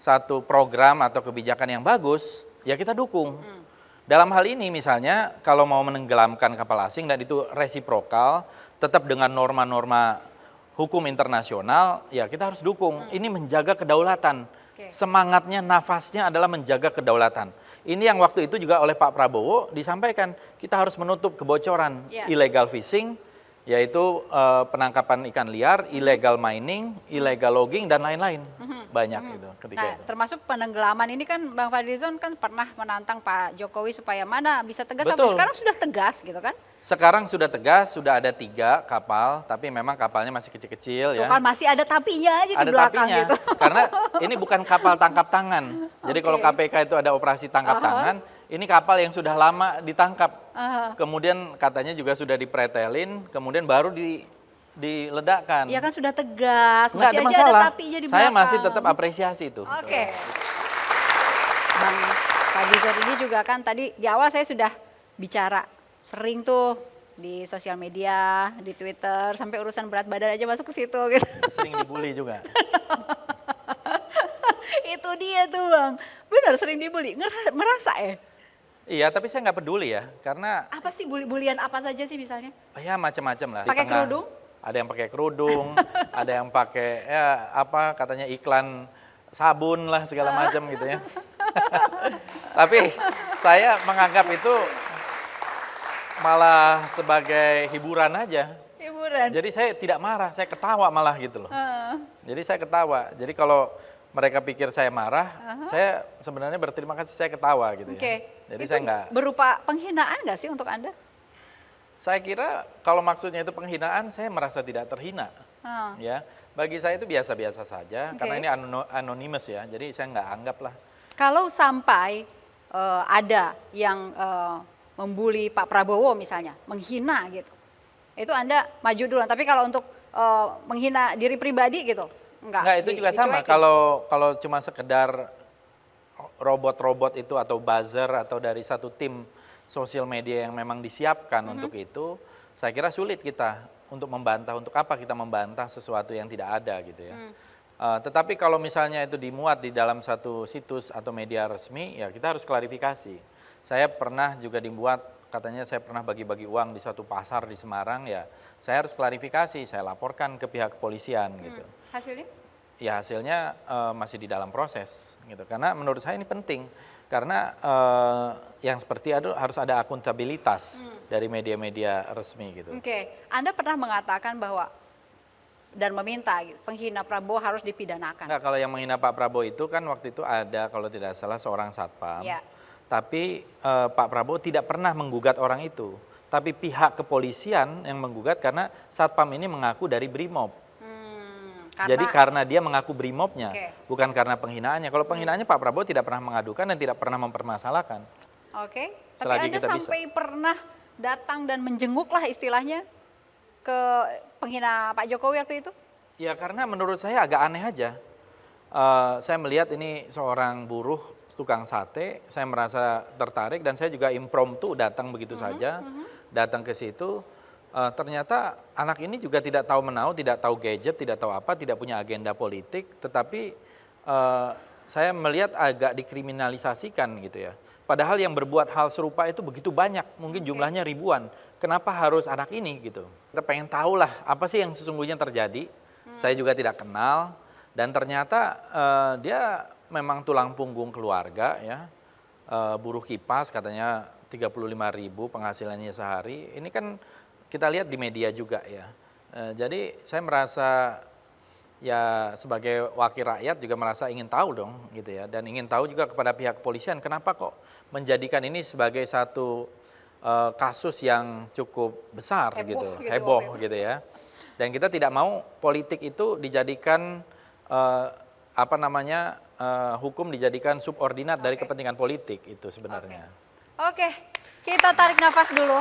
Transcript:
satu program atau kebijakan yang bagus, ya kita dukung. Dalam hal ini misalnya kalau mau menenggelamkan kapal asing dan itu resiprokal, tetap dengan norma-norma hukum internasional, ya kita harus dukung. Ini menjaga kedaulatan. Semangatnya, nafasnya adalah menjaga kedaulatan. Ini yang waktu itu juga oleh Pak Prabowo disampaikan, kita harus menutup kebocoran illegal fishing, yaitu penangkapan ikan liar, illegal mining, illegal logging, dan lain-lain. Banyak itu ketika itu. Termasuk penenggelaman ini kan Bang Fadlizon kan pernah menantang Pak Jokowi supaya mana bisa tegas, Betul. sampai sekarang sudah tegas gitu kan? Sekarang sudah tegas, sudah ada 3 kapal, tapi memang kapalnya masih kecil-kecil ya. Kan masih ada tapinya aja Ada di belakang tapinya, gitu. karena ini bukan kapal tangkap tangan. Jadi kalau KPK itu ada operasi tangkap tangan, ini kapal yang sudah lama ditangkap. Kemudian katanya juga sudah dipretelin, kemudian baru diledakkan. Ya kan sudah tegas, Nggak masih ada aja masalah. ada tapinya di belakang. Saya masih tetap apresiasi itu. Oke. Bang Fadlizon ini juga kan tadi di awal saya sudah bicara, sering tuh di sosial media, di Twitter, sampai urusan berat badan aja masuk ke situ gitu. Sering dibully juga. Itu dia tuh Bang, benar sering dibully, merasa ya? Iya, tapi saya nggak peduli ya, karena Apa sih bulian apa saja sih misalnya? ya macam-macam lah. Di Pakai tengah, kerudung? Ada yang pakai kerudung, ada yang pakai ya apa katanya iklan sabun lah segala macam gitu ya. Tapi saya menganggap itu malah sebagai hiburan aja. Hiburan. Jadi saya tidak marah, saya ketawa malah gitu loh. Jadi saya ketawa. Jadi kalau mereka pikir saya marah, saya sebenarnya berterima kasih, saya ketawa gitu ya. Jadi itu saya nggak. berupa penghinaan nggak sih untuk Anda? Saya kira kalau maksudnya itu penghinaan, saya merasa tidak terhina. Ya, bagi saya itu biasa-biasa saja, karena ini anonymous ya. Jadi saya nggak anggap lah. Kalau sampai ada yang membuli Pak Prabowo misalnya, menghina gitu, itu Anda maju duluan. Tapi kalau untuk menghina diri pribadi gitu, enggak, itu juga sama. Kalau cuma sekedar robot-robot itu atau buzzer atau dari satu tim sosial media yang memang disiapkan untuk itu, saya kira sulit kita untuk membantah. Untuk apa kita membantah sesuatu yang tidak ada gitu ya. Tetapi kalau misalnya itu dimuat di dalam satu situs atau media resmi, ya kita harus klarifikasi. Saya pernah juga dibuat, katanya saya pernah bagi-bagi uang di suatu pasar di Semarang, ya saya harus klarifikasi, saya laporkan ke pihak kepolisian gitu. Hasilnya? Ya hasilnya masih di dalam proses gitu. Karena menurut saya ini penting. Karena yang seperti itu harus ada akuntabilitas dari media-media resmi gitu. Anda pernah mengatakan bahwa dan meminta penghina Prabowo harus dipidanakan. Enggak, kalau yang menghina Pak Prabowo itu kan waktu itu ada kalau tidak salah seorang satpam. Tapi Pak Prabowo tidak pernah menggugat orang itu. Tapi pihak kepolisian yang menggugat karena satpam ini mengaku dari Brimob. Jadi karena dia mengaku brimobnya, bukan karena penghinaannya. Kalau penghinaannya Pak Prabowo tidak pernah mengadukan dan tidak pernah mempermasalahkan. Tapi Anda sampai pernah datang dan menjenguk lah istilahnya ke penghina Pak Jokowi waktu itu? Ya karena menurut saya agak aneh aja. Saya melihat ini seorang buruh tukang sate, saya merasa tertarik dan saya juga impromptu datang begitu saja, datang ke situ. Ternyata anak ini juga tidak tahu menau, tidak tahu gadget, tidak tahu apa, tidak punya agenda politik, tetapi saya melihat agak dikriminalisasikan gitu ya. Padahal yang berbuat hal serupa itu begitu banyak, mungkin jumlahnya ribuan. Kenapa harus anak ini gitu? Kita pengen tahu lah apa sih yang sesungguhnya terjadi. Saya juga tidak kenal dan ternyata dia memang tulang punggung keluarga ya. Buruh kipas katanya 35.000 penghasilannya sehari. Ini kan kita lihat di media juga ya. Jadi saya merasa ya sebagai wakil rakyat juga merasa ingin tahu dong gitu ya. Dan ingin tahu juga kepada pihak kepolisian kenapa kok menjadikan ini sebagai satu kasus yang cukup besar heboh gitu ya. Dan kita tidak mau politik itu dijadikan hukum dijadikan subordinat dari kepentingan politik itu sebenarnya. Kita tarik nafas dulu.